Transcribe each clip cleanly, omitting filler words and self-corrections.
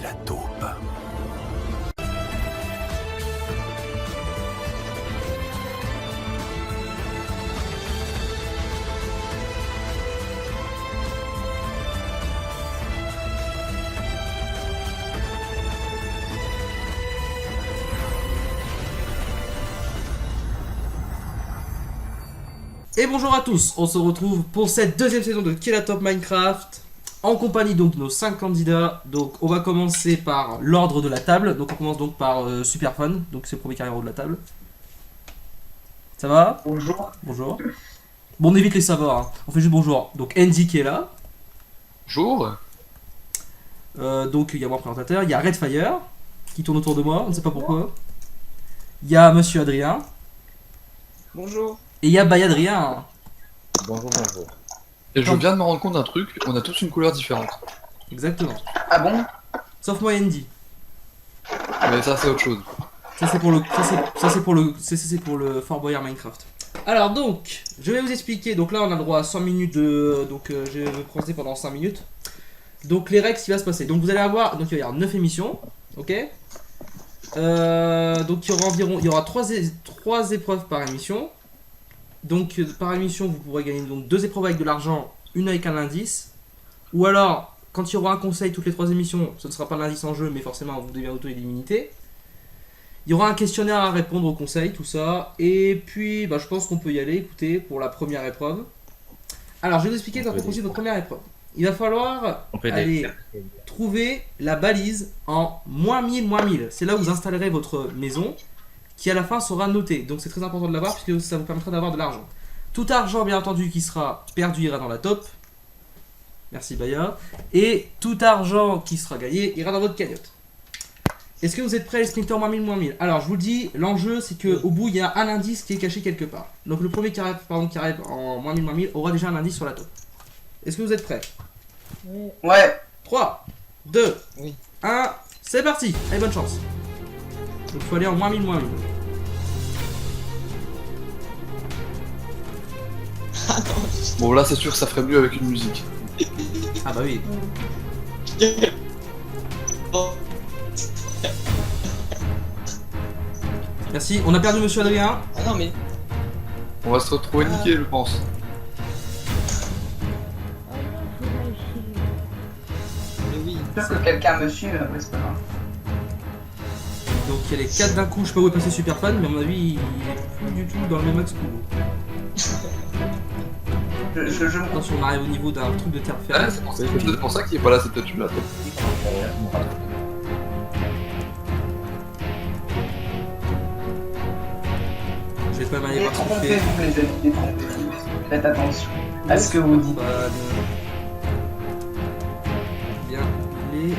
la taupe. Et bonjour à tous, on se retrouve pour cette deuxième saison de Kill la Top Minecraft en compagnie donc de nos 5 candidats. Donc on va commencer par l'ordre de la table. Donc on commence donc par Superfun, donc c'est le premier carré de la table. Ça va? Bonjour. Bonjour. Bon, on évite les savoirs, hein. On fait juste bonjour. Donc Andy qui est là. Bonjour. Donc il y a moi présentateur, il y a Redfire qui tourne autour de moi, on ne sait pas pourquoi. Il y a Monsieur Adrien. Bonjour. Et il y a Bayadrien. Bonjour, bonjour. Et je viens de me rendre compte d'un truc, on a tous une couleur différente. Exactement. Ah bon? Sauf moi et Andy. Mais ça c'est autre chose. Ça c'est pour le c'est pour le Fort Boyard Minecraft. Alors donc, je vais vous expliquer. Donc là on a le droit à 100 minutes de je vais vous présenter pendant 5 minutes. Donc les règles, ce qui va se passer. Donc vous allez avoir il va y avoir 9 émissions, OK? Donc il y aura 3 épreuves par émission. Donc par émission, vous pourrez gagner donc 2 épreuves avec de l'argent, une avec un indice. Ou alors, quand il y aura un conseil toutes les 3 émissions, ce ne sera pas l'indice en jeu, mais forcément vous devez auto-éliminer. Il y aura un questionnaire à répondre au conseil, tout ça. Et puis, je pense qu'on peut y aller, écoutez, pour la première épreuve. Alors, je vais vous expliquer dans le votre première épreuve. Il va falloir aller trouver la balise en -1000, -1000. C'est là où vous installerez votre maison, qui à la fin sera notée. Donc c'est très important de l'avoir, puisque ça vous permettra d'avoir de l'argent. Tout argent, bien entendu, qui sera perdu ira dans la top. Merci Baya. Et tout argent qui sera gagné ira dans votre cagnotte. Est-ce que vous êtes prêts les sprinters -1000, -1000? Alors je vous le dis, l'enjeu c'est qu'au bout il y a un indice qui est caché quelque part. Donc le premier qui arrive en -1000, -1000 aura déjà un indice sur la top. Est-ce que vous êtes prêts? Oui. Ouais. 3, 2, Oui. 1, c'est parti. Allez, bonne chance. Donc il faut aller en -1000, -1000. Bon là c'est sûr que ça ferait mieux avec une musique. Ah bah oui. Merci, on a perdu Monsieur Adrien. Ah non mais... On va se retrouver niqué je pense. Mais oui. Sûr que quelqu'un me suit, mais c'est pas grave. Donc il y a les 4 d'un coup, je sais pas où est passé Superfan, mais à mon avis il est plus du tout dans le même axe que vous. Je me Attention, on arrive au niveau d'un truc de terre Ah, ferme. c'est pour ça qu'il est pas là, c'est peut-être une là. Je vais quand même aller voir ce qu'il fait. détrompez-vous les amis, détrompez-vous. Faites attention à ce que vous dites. Bien, il est...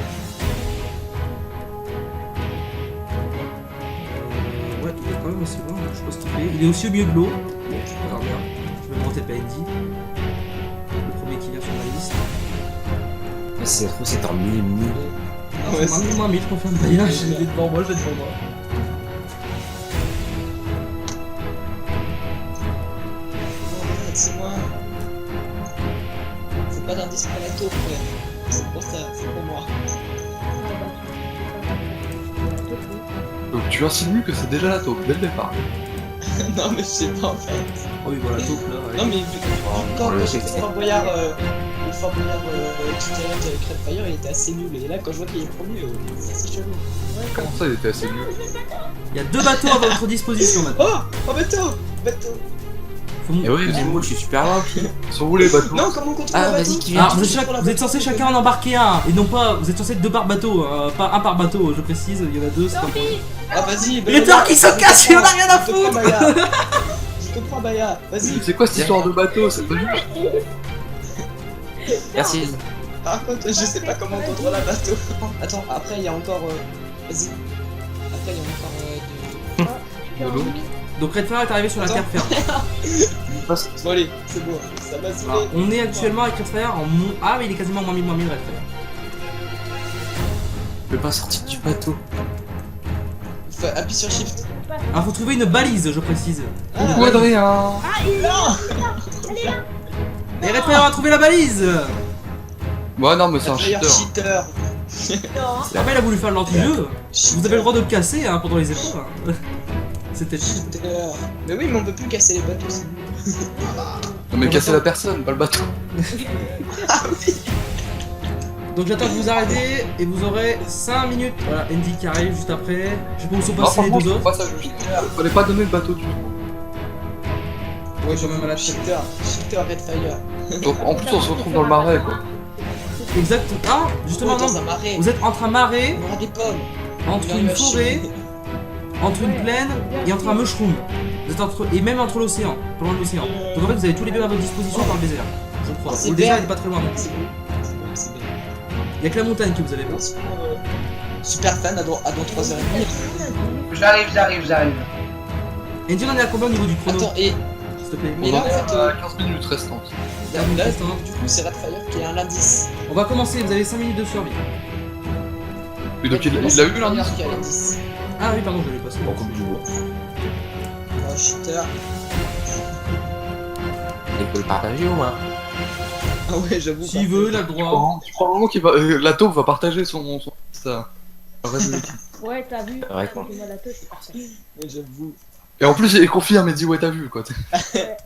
ouais, il est quand même assez loin, je sais pas ce qu'il fait. Il est aussi au milieu de l'eau. Bon, je regarde bien. Je vais monter PND. Le premier qui vient sur ma liste. C'est trop, c'est en mille. Ah ouais, c'est moi, mais je confirme d'ailleurs, je l'ai devant moi, je l'ai devant moi. C'est moi. C'est pas d'indice pour la taupe, frère. C'est pour ça, c'est pour moi. Donc tu insinues que c'est déjà la taupe dès le départ. Non mais je sais pas en fait. Oh oui, voilà, taupe là. Ouais. Non mais quand le j'ai fait Fort Boyard, le Fort Boyard Challenge avec Redfire, il était assez nul. Et là quand je vois qu'il est premier, c'est chelou. Comment ça il était assez nul? Il y a 2 bateaux à votre disposition maintenant. Oh bateau. Faut mon- Et ouais, Mais moi je suis super loin. sont où les bateaux? Non, comment on contrôle Ah, le bateau? vas-y, qui vient. Alors, vous êtes censé chacun en embarquer un, et non pas, vous êtes censé être 2 par bateau, pas un par bateau, je précise, il y en a 2, c'est pas possible. Ah vas-y, Il est tard qu'il se casse, il en a rien à foutre. Je te prends Baya, vas-y. C'est quoi cette histoire de bateau? C'est pas juste. Merci. Par contre, je sais pas comment on contrôle un bateau. Attends, après il y a encore... Vas-y. Après il y a encore... De l'eau. Donc Redfire est arrivé sur la terre ferme. Bon allez, c'est bon, ça m'a Alors, saoulé. on est actuellement avec Redfire en Ah mais il est quasiment en -1000, Redfire. Je peux pas sortir du bateau. Appuie sur Shift. Alors faut trouver une balise, je précise. Coucou Adrien. Et Redfire a trouvé la balise. Ouais non mais c'est un Redfire cheater. cheater. Non. Après, il a voulu faire l'anti-jeu. Vous avez le droit de le casser hein, pendant les épreuves. Hein. C'était cheat. Mais oui, mais on peut plus casser les bateaux. sinon. Non mais On casser attend. la personne, pas le bateau. Donc j'attends que vous arrêtez et vous aurez 5 minutes. Voilà, Andy qui arrive juste après. Je sais pas où sont Non, passés les franchement, deux je trouve autres. pas ça juste. Fallait pas donner le bateau du tout. Ouais, quand même à la tête. Shifter Redfire. Donc en plus on se retrouve dans le marais quoi. Exact. Ah, justement, Dans non. un marais. Vous êtes entre un marais, On aura des pommes. entre On une va forêt, chier. entre une plaine et entre un mushroom. Vous êtes entre et même entre l'océan, pas loin de l'océan. Donc en fait, vous avez tous les deux à votre disposition par le désert. Je crois. C'est Le désert vert. il est pas très loin. Donc. C'est bon, c'est bon, c'est bien. Il y a que la montagne que vous avez pas. Sinon, super fan à dans 3h30. J'arrive. Andy, on en est à combien au niveau du chrono? Attends, et S'il te plaît. mais là en fait, 15 minutes restantes. là, du coup c'est Redfire qui a un indice. On va commencer, vous avez 5 minutes de survie. Et donc il a eu l'indice. qui a l'indice. Ah oui, pardon, je l'ai passé. On coupe du bois. Oh, shifter. Il peut le partager au moins. Ah ouais, j'avoue. S'il veut, il a le droit. Je crois vraiment qu'il va. La taupe va partager son. Ça. Le reste de l'équipe. Ouais, t'as vu. Ouais, quoi. J'ai mal à la tête, c'est parfait. Ouais, j'avoue. Et en plus il confirme et dit ouais t'as vu quoi. Ouais.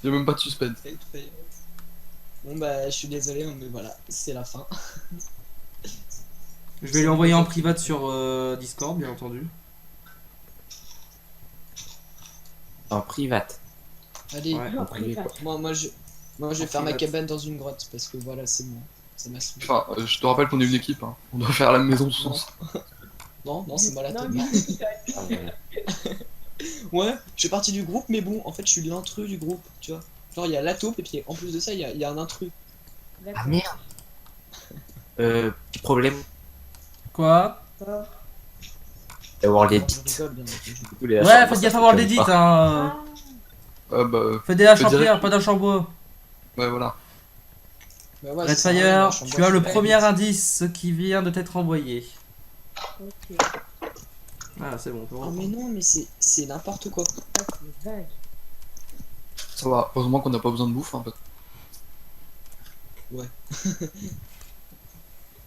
Y'a même pas de suspense. Redfire. Bon bah, je suis désolé, mais voilà, c'est la fin. Je vais lui envoyer en privat sur Discord, bien entendu. En private. Allez, Ouais. En privé quoi. moi je vais En faire ma privat. cabane dans une grotte parce que voilà, c'est bon. Ça m'a saoulé. Enfin, je te rappelle qu'on est une équipe, hein. On doit faire la maison tous ensemble. Non, c'est moi la Non, tête. lui, Ah, ouais. Ouais, je fais partie du groupe, mais bon, en fait, je suis l'intrus du groupe, tu vois. Genre, il y a la taupe, et puis en plus de ça, il y a un intrus. Ah merde. Petit problème. Quoi? D'avoir les Je bits. rigole, bien entendu. Du coup, les Ouais, achats, faites ça gaffe à fait avoir comme l'édit, pas. hein. Bah. Faites des haches Je en dirais pierre, que- pas d'haches en bois. Ouais, voilà. Bah ouais, ça sert à rien, Redfire, la chambre tu as le basse. premier indice qui vient de t'être envoyé. Ok. Ah, c'est bon, on peut Oh, reprendre. mais non, mais c'est n'importe quoi. Ah, c'est vague. Ça va. Heureusement qu'on n'a pas besoin de bouffe en fait.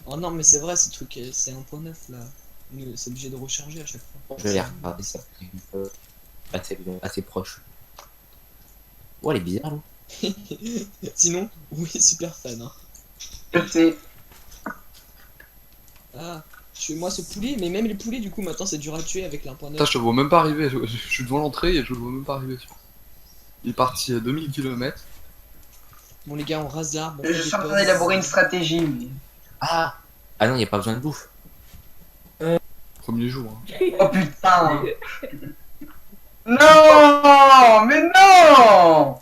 Oh non, mais c'est vrai, ce truc, c'est 1.9 là. C'est obligé de recharger à chaque fois. Je vais les regarder ça. Assez proche. Oh, elle est bizarre là. Sinon, oui, super fan. Hein. Je sais. Ah, moi ce poulet, mais même les poulets, du coup, maintenant c'est dur à tuer avec l'1.9. Putain, je te vois même pas arriver. Je suis devant l'entrée et je le vois même pas arriver. Il est parti à 2000 km. Bon, les gars, on rase l'arbre. on Je fait des suis en train pommes. d'élaborer une stratégie, mais... Ah non, il n'y a pas besoin de bouffe. Premier jour. Hein. Oh putain. Non. Mais non.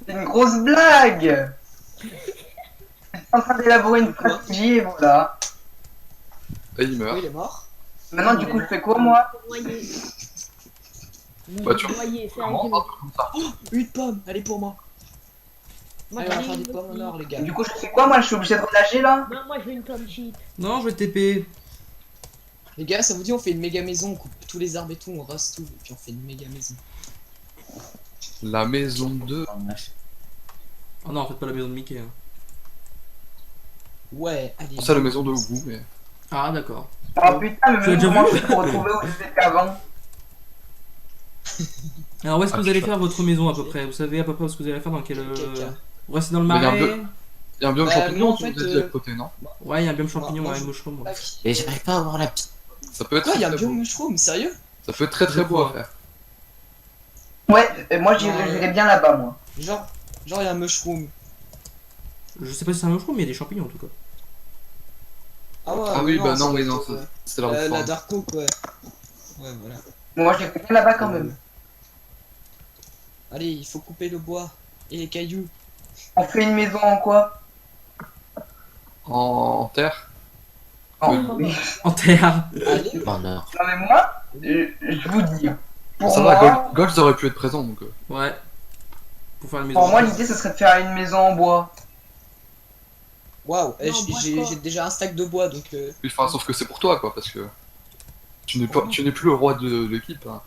C'est une grosse blague. Je suis en train d'élaborer une stratégie et voilà. Et il meurt. Oui, il est mort. Maintenant, du coup, je fais quoi, moi? Noyé. Bah, tu- Noyé, c'est Vraiment, rigolo. un truc comme ça. Une pomme, elle est pour moi. Moi, Allez, on va j'en ai faire des une pommes en aussi. or, les gars. Du coup, je fais quoi, moi? Je suis obligé de relâcher, là? Non, moi, je veux une pomme cheat. Non, je vais TP. Les gars, ça vous dit, on fait une méga maison, on coupe tous les arbres et tout, on rase tout, et puis on fait une méga maison. La maison 2. Oh non, en fait, pas la maison de Mickey. Hein. Ouais, allez. C'est la maison de Hugo, mais. Ah, d'accord. Oh putain, mais Tu l'as déjà comment vu je peux retrouver où j'étais avant? Alors, où est-ce que Ah, vous allez putain. faire votre maison à peu près? Vous savez à peu près où est-ce que vous allez la faire dans quel. Caca. Vous restez dans le Mais il y a un marais? Il y a un biome Bah, champignon, nous, en tu nous fait, as dit à côté, non? Ouais, il y a un biome champignon, moi, ouais, je- mushroom. Ouais. Tac. Et j'arrive pas à avoir la petite. Ça peut être Quoi, il y a un très, très biome beau. mushroom, sérieux? Ça peut être très très beau à faire. Ouais, moi, j'irais bien là-bas, moi. Genre, il y a un mushroom. Je sais pas si c'est un mushroom, mais il y a des champignons en tout cas. Ah ouais, Ah oui, bah ça non, doit oui, non, être, c'est la la reforme. Dark Oak, ouais. Ouais, voilà. Moi, j'irais bien là-bas quand même. Allez, il faut couper le bois et les cailloux. On fait une maison en quoi? En terre. Oh, Oui. oui. En terre. Allez, En or. Non, mais moi, je vous dis, pour Ça moi, va, Golds aurait pu être présent donc. Ouais. Pour faire une maison. pour moi, l'idée, ce serait de faire une maison en bois. waouh, Non, bois j'ai quoi. j'ai déjà un stack de bois, donc... Oui, enfin, sauf que c'est pour toi quoi, parce que. Tu n'es plus le roi de l'équipe. Hein.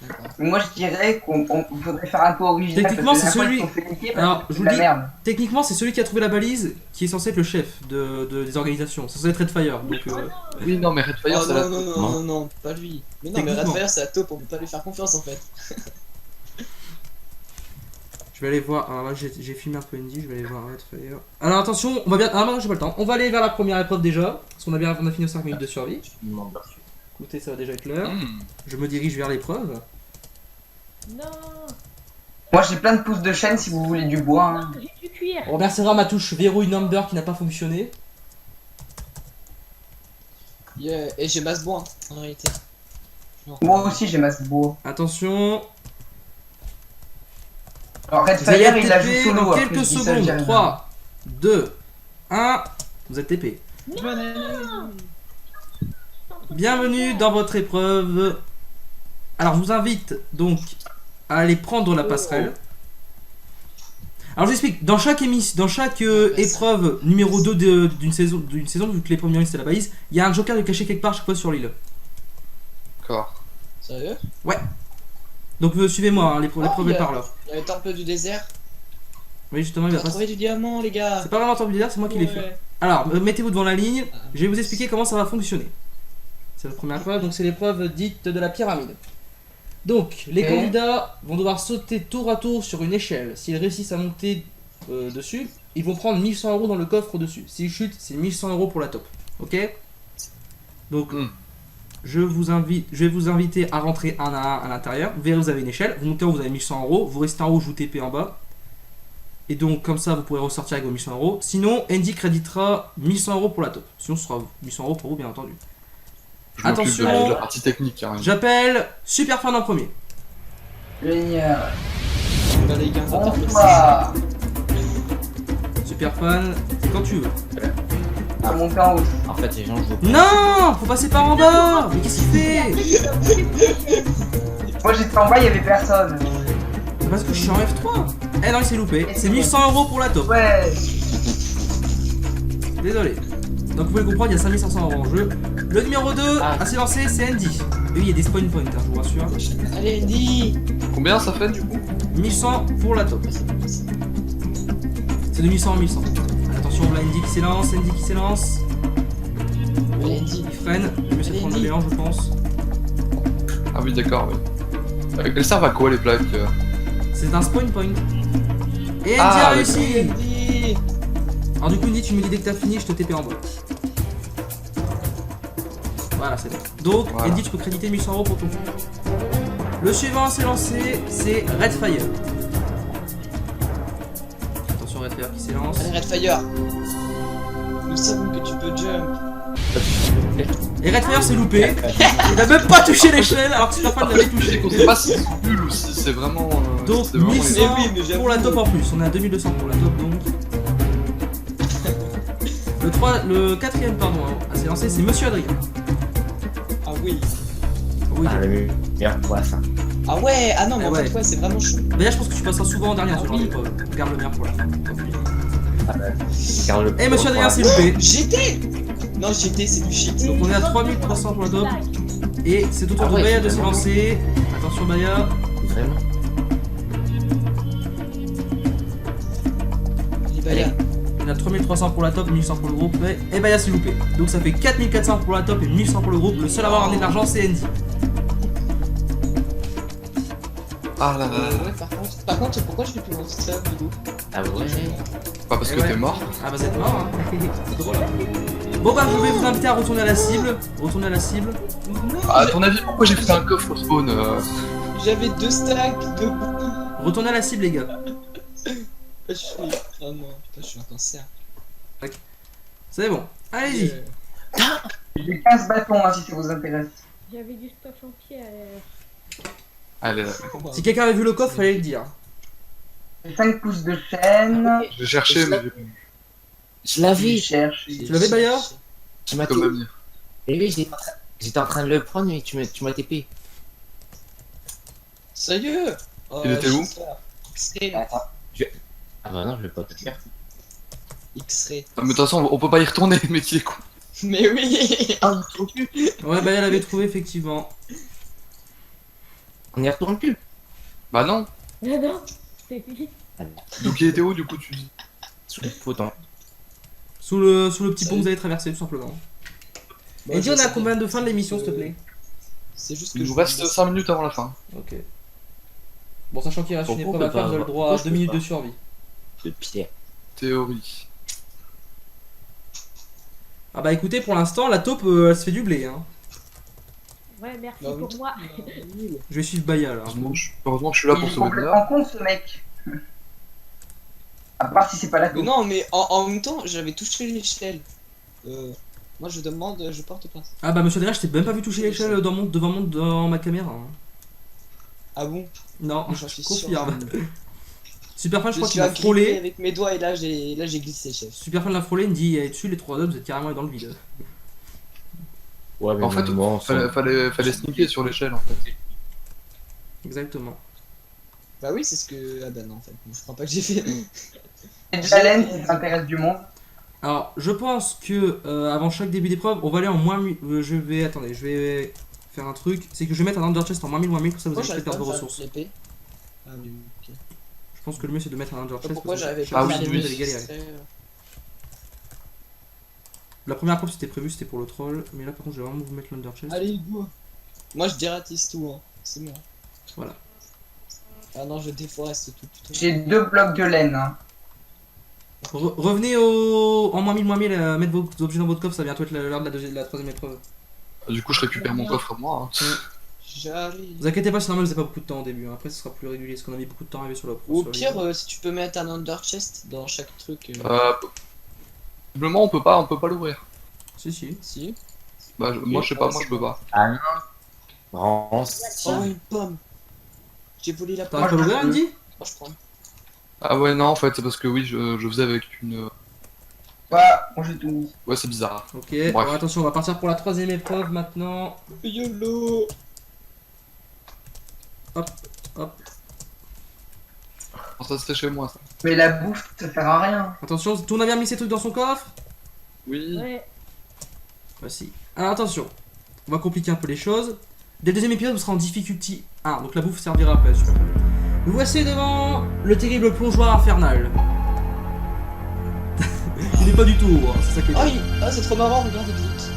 D'accord. Moi je dirais qu'on faudrait faire un peu original. Techniquement, parce que c'est la dernière celui- fois, ils sont fait niquer parce Alors, que je c'est vous de la dis- merde. Techniquement, c'est celui qui a trouvé la balise qui est censé être le chef des organisations. C'est censé être Redfire. Donc, Oui, non, mais Redfire, Oh, c'est la. non, pas lui. Mais non, mais Techniquement. Redfire c'est la taupe, on peut pas lui faire confiance en fait. je vais aller voir. Alors là, j'ai filmé un peu Andy. Je vais aller voir Redfire. Alors attention, on va bien. Ah non, j'ai pas le temps. On va aller vers la première épreuve déjà. Parce qu'on a fini aux 5 minutes de survie. Écoutez, ça va déjà être l'heure. Je me dirige vers l'épreuve. Non, Moi j'ai plein de pouces de chaîne si vous voulez du bois. Hein. j'ai du cuir. On remerciera ma touche verrouille number qui n'a pas fonctionné. Yeah. Et j'ai masse bois en réalité. Non. Moi aussi j'ai masse bois. Attention. Alors Vous allez Redfire être il a joué TP solo. dans après, quelques je dis ça, je dis secondes. rien. 3, 2, 1. Vous êtes TP. Bienvenue dans votre épreuve. Alors, je vous invite donc à aller prendre la passerelle. Alors, je vous explique. Dans chaque épreuve numéro 2 d'une saison, vu que les premières c'est la balise, il y a un joker de caché quelque part chaque fois sur l'île. D'accord. Sérieux? Donc, suivez-moi, hein, l'épreuve est par là. Il y a le temple du désert. Oui, justement, il On va a pas. trouvé du diamant, les gars. C'est pas vraiment un temple bizarre, c'est moi qui l'ai fait. Ouais. Alors, mettez-vous devant la ligne, je vais vous expliquer comment ça va fonctionner. C'est la première épreuve, donc c'est l'épreuve dite de la pyramide. Donc, les Ok. candidats vont devoir sauter tour à tour sur une échelle. S'ils réussissent à monter dessus, ils vont prendre 1100 € dans le coffre au-dessus. S'ils chutent, c'est 1100 € pour la top. Ok? Donc, je vais vous inviter à rentrer un à un à l'intérieur. Vous verrez, vous avez une échelle. Vous montez en haut, vous avez 1100 €. Vous restez en haut, je vous TP en bas. Et donc, comme ça, vous pourrez ressortir avec vos 1100 €. Sinon, Andy créditera 1100 € pour la top. Sinon, ce sera 1100 € pour vous, bien entendu. Je m'occupe de Attention. la partie technique. Hein. J'appelle Superfan en premier. Génial. Bah, les gars, on va faire Bonsoir. Superfan, quand tu veux. À monter en haut. En fait, les gens jouent. Non, faut passer par en bas. Mais qu'est-ce qu'il fait? Moi j'étais en bas, il y avait personne. C'est parce que je suis en F3. Eh non, il s'est loupé. C'est 1100 € pour la top. Ouais. Désolé. Donc vous pouvez comprendre, il y a 5500 € en jeu. Le numéro 2 à s'élancer, c'est Andy. Et oui, il y a des spawn points, hein, je vous rassure. Allez, Andy. Combien ça fait du coup? 1100 pour la top. C'est de 1100 en 1100. Attention, là, Andy qui s'élance, Andy qui s'élance. Allez, Andy. Il freine, il veut essayer de prendre le mélange, je pense. Ah oui, d'accord, oui. Elles servent à quoi les plaques C'est un spawn point. Et Andy Ah, a réussi. Andy. Alors du coup, Andy, tu me dis dès que t'as fini, je te TP en bas. Voilà, c'est bon. Donc, Voilà. Andy, tu peux créditer 1100 € pour ton tour. Le suivant à s'élancer, c'est Redfire. Attention, Redfire qui s'élance. Allez, Redfire. Nous savons que tu peux jump. Et Redfire s'est loupé. Il a même pas touché l'échelle alors que Superfan l'avait touché. On sait pas si c'est nul ou si c'est vraiment. Donc c'est vraiment 1100 Mais oui, mais j'avoue. pour la top en plus. On est à 2200 pour la top donc. Le quatrième pardon à s'élancer, c'est Monsieur Adrien. Ah oui. Oui. Ah, le meilleur pour la fin. Ah ouais. Ah non, mais Eh en fait, ouais. ouais, c'est vraiment chaud. D'ailleurs, je pense que tu passeras souvent en dernier sur ce genre oui. d'épreuve. Garde le meilleur pour la fin. Car le Et Monsieur Adrien s'est c'est loupé. GT. Non, GT, c'est du shit. Donc on est à 3300 pour la top. Et c'est au tour Ah de ouais, Baya de finalement. s'élancer. Attention Baya. Vraiment. Il va là. On a 3300 pour la top, 1100 pour le groupe. Et Baya s'est loupé. Donc ça fait 4400 pour la top et 1100 pour le groupe. Le seul à avoir ramené de l'argent, c'est Andy. Ah là là. Ouais, par contre, pourquoi je fais plus mon ça du coup? Ah ouais. Pas parce Eh que ouais. t'es mort. Ah bah vous êtes mort hein. C'est drôle. Bon bah je vais vous inviter à retourner à la cible. Retourner à la cible. Non, Ah, à ton avis, pourquoi j'ai fait un coffre au spawn j'avais 2 stacks de. Retournez à la cible les gars. Je suis. Oh non, putain, je suis un cancer. C'est bon. Allez-y. J'ai 15 bâtons hein, si ça vous intéresse. J'avais du stuff en pierre. Allez, Si quelqu'un avait vu le coffre, fallait le dire. J'ai 5 pouces de chaîne. j'ai cherché, mais Je Je l'avais. cherche. Tu l'avais Baya? Tu m'as j'ai quand même dit. Et oui, j'étais en train de le prendre, mais tu m'as TP. Sérieux? Oh, Il était où? X-ray. Attends. Ah bah non, je vais pas te faire. X-ray. Ah, mais de toute façon, on peut pas y retourner, mais qui est con. Mais oui. Ouais Baya l'avait trouvé effectivement. On y retourne plus. Bah non. Non, non, c'est fini. Donc il était où du coup tu dis? Sous le potent. Sous le petit pont que vous allez traverser, tout simplement. Bon, Et dis, on je a sais combien pas. de fin de l'émission, s'il te plaît? C'est juste que Il je nous reste 5 minutes avant la fin. Ok. Bon, sachant qu'il reste une Pourquoi épreuve à on peut faire, vous avez le pas- droit à pourquoi je 2 peux minutes pas de survie. Le pire. Théorie. Ah bah écoutez, pour l'instant, la taupe, elle se fait du blé, hein. Ouais, merci Bah oui. pour moi. Je vais suivre Baya, là. Heureusement que je suis là Il pour est sauver complètement l'heure. con ce mec. À part si c'est pas la Mais coupe. non, mais en même temps, j'avais touché l'échelle. Moi je demande, je porte plainte. Ah bah monsieur Derrière, je t'ai même pas vu toucher l'échelle dans ma caméra. Hein. Ah bon? Non, J'en suis je sûr. confirme. Superfan, je Je crois suis qu'il m'a agrippé frôlé. avec mes doigts et là j'ai glissé, chef. Superfan l'a frôlé, il me dit, dessus les 3 hommes, vous êtes carrément dans le vide. Ouais, mais En fait, bon, fallait sneaker sur l'échelle en fait. Exactement. Bah oui, c'est ce que. Ah bah non, en fait, je crois pas que j'ai fait. C'est de la laine qui s'intéresse du monde. Alors, je pense que avant chaque début d'épreuve, on va aller en moins 1000. Je vais faire un truc. C'est que je vais mettre un under chest en moins 1000, comme ça vous Pourquoi allez j'arrive peut-être pas perdre à vos faire ressources. l'épée? Ah oui, ok. Je pense que le mieux c'est de mettre un under chest. Pourquoi parce que j'arrivais chaque pas à fois, faire vous oui, allez galérer. La première épreuve c'était prévu, c'était pour le troll. Mais là par contre, je vais vraiment vous mettre l'under chest. Allez, go. Moi je dératisse tout, hein. C'est moi. Voilà. Ah non, je déforeste tout, putain. J'ai 2 blocs de laine. Hein. Revenez en moins 1000, mettre vos objets dans votre coffre, ça va bientôt être l'heure de la troisième épreuve. Du coup, je récupère mon coffre à moi. Hein. J'arrive. Vous inquiétez pas, c'est normal, vous avez pas beaucoup de temps au début. Hein. Après, ce sera plus régulier, parce qu'on a mis beaucoup de temps à arriver sur la pro. Au sur les- pire, si tu peux mettre un under chest dans chaque truc. Visiblement, on peut pas l'ouvrir. Si. Si. Bah, moi, je sais pas, moi, je peux pas. Ah non. Vraiment, Oh, une pomme. J'ai volé la pomme. T'arrives pas à l'ouvrir, Andy? Moi je prends. Ah ouais, non, en fait, c'est parce que oui, je faisais avec une. Voilà, bon, j'ai tout mis. Ouais, c'est bizarre. Ok, Bref. alors attention, on va partir pour la troisième épreuve maintenant. YOLO. Hop. Oh, ça, c'était chez moi, ça. Mais la bouffe, ça sert à rien. Attention, tout le monde a bien mis ses trucs dans son coffre? Oui. Ouais. Voici. Alors attention, on va compliquer un peu les choses. Dès le deuxième épisode, vous serez en difficulty 1, donc la bouffe servira après. Super. Nous voici devant le terrible plongeoir infernal. Il n'est pas du tout, hein, c'est ça qui est Oh, bien. c'est trop marrant, regarde vite.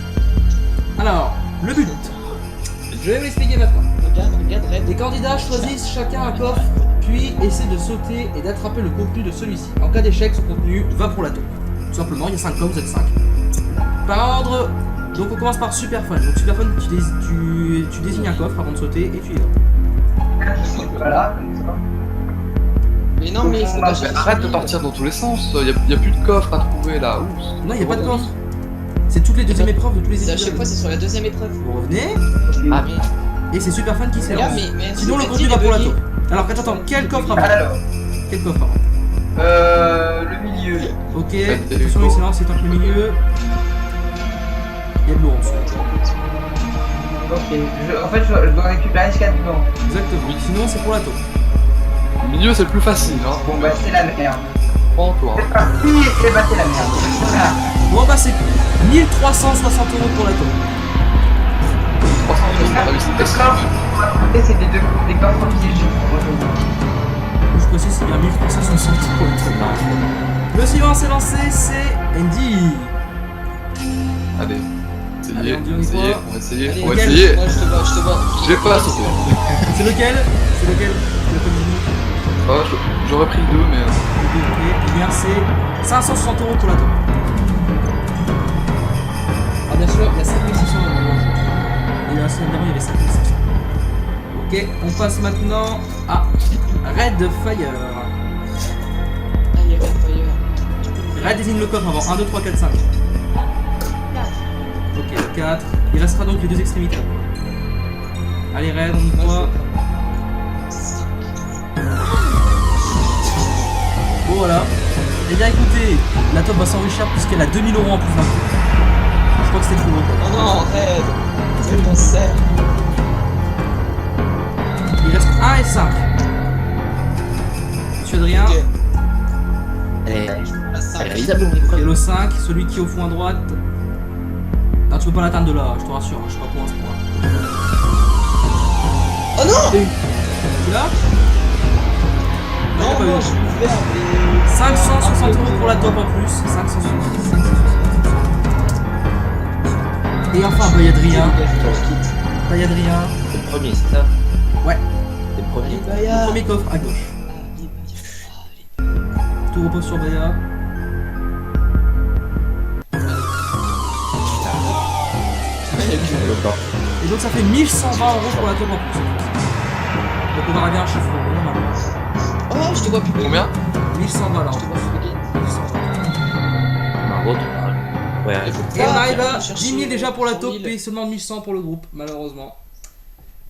Alors, le but. Je vais vous expliquer maintenant. Regarde, Red. Les candidats choisissent chacun un coffre, puis essaient de sauter et d'attraper le contenu de celui-ci. En cas d'échec, ce contenu va pour la taupe. Tout simplement, il y a 5 coffres, vous êtes 5. Par ordre, donc on commence par Superfun. Donc Superfun, tu désignes un coffre avant de sauter et tu y vas. Voilà, comme ça. Mais non, mais il faut pas Mais chercher arrête de celui-là. partir dans tous les sens, y a plus de coffre à trouver là. Ouh. Non, il n'y a pas de coffre. C'est toutes les deuxièmes épreuves de tous les C'est à épisodes. chaque fois, c'est sur la deuxième épreuve. Vous revenez, Ah merde. et c'est Superfun qui s'élance. Regarde, mais. Sinon, le c'est contenu petit, va pour la les taupe. Alors, attends, quel coffre avant? Alors, Quel coffre avant? le milieu. Ok, Ouais, attention, il s'élance, c'est dans le milieu. Il y a de l'eau en dessous. Ok, en fait, je dois récupérer ce qu'il y a dedans. Exactement. Sinon, c'est pour la taupe. Le milieu, c'est le plus facile, hein. Bon, bah, c'est la merde. Prends-toi. C'est parti, c'est bah, c'est la merde. Voilà. Bon, bah, c'est 1360 € pour la taupe. 300 euros, Ah, ah oui, le c'est coffre, on va compter, c'est des coffres piégés. Je précise, c'est bien 1360 pour la taupe. Le suivant s'est lancé, c'est Andy. Allez, Allez, essayez, on dit, on y essayez, croit. on va essayer, Allez, on va nickel. essayer. Moi, je te vois. J'ai pas sauté. C'est lequel? C'est lequel? C'est lequel du Ah, j'aurais pris le 2, mais. Ok, eh bien, c'est 560 € pour la taupe. Ah, bien sûr, il y a 5600 € dans le jeu. Et la semaine d'avant, il y avait 5600. Ok, on passe maintenant à Red Fire. Allez, Red Fire. Red désigne le coffre avant 1, 2, 3, 4, 5. Ok, le 4. Il restera donc les deux extrémités. Allez, Red, on y Moi, croit. Bon, voilà. Eh bien, écoutez, la top va s'enrichir puisqu'elle a 2000 € en plus d'un coup. Je crois que c'était trop gros. Oh non, Red. C'est ton cerf. Il reste 1 et 5. Monsieur Adrien. Ok. Elle La est 5. réalisable. Ok, le 5, celui qui est au fond à droite. Non, tu peux pas l'atteindre de là, je te rassure, je sais pas comment à ce point. Oh non. Tu l'as? Non, pas non, eu. je vais le faire, mais. 560 € pour la top en plus. 560. Et enfin, Bayadrien. Bayadrien. C'est le premier, c'est ça? Ouais. C'est le premier. Allez, Baya. Premier coffre à gauche. Allez, Tout repose sur Baya. Et donc ça fait 1120 € pour la top en plus. Donc on va regarder un chiffre rond normalement. Oh, je te vois plus. Combien? 1120 là. Je te vois plus. 1120. Margot, ouais, Et on arrive à on va chercher 10 000 déjà pour la 100 000. top et seulement 1100 pour le groupe, malheureusement.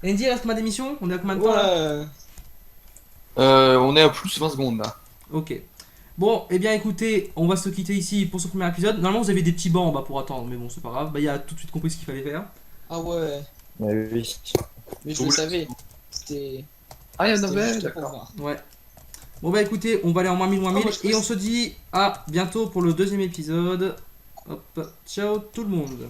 Andy, reste ma démission? On est à combien de temps là? Ouais. On est à plus 20 secondes là. Ok. Bon, eh bien écoutez, on va se quitter ici pour ce premier épisode. Normalement vous avez des petits bancs en bas pour attendre, mais bon c'est pas grave. Bah il a tout de suite compris ce qu'il fallait faire. Ah ouais. ouais, oui. Mais je le savais. C'était. Ah, il y en c'était avait, juste pour d'accord. voir. Ouais. Bon bah écoutez, on va aller en moins 1000, moins 1000 moi, je et on pense- se dit à bientôt pour le deuxième épisode. Hop, ciao tout le monde.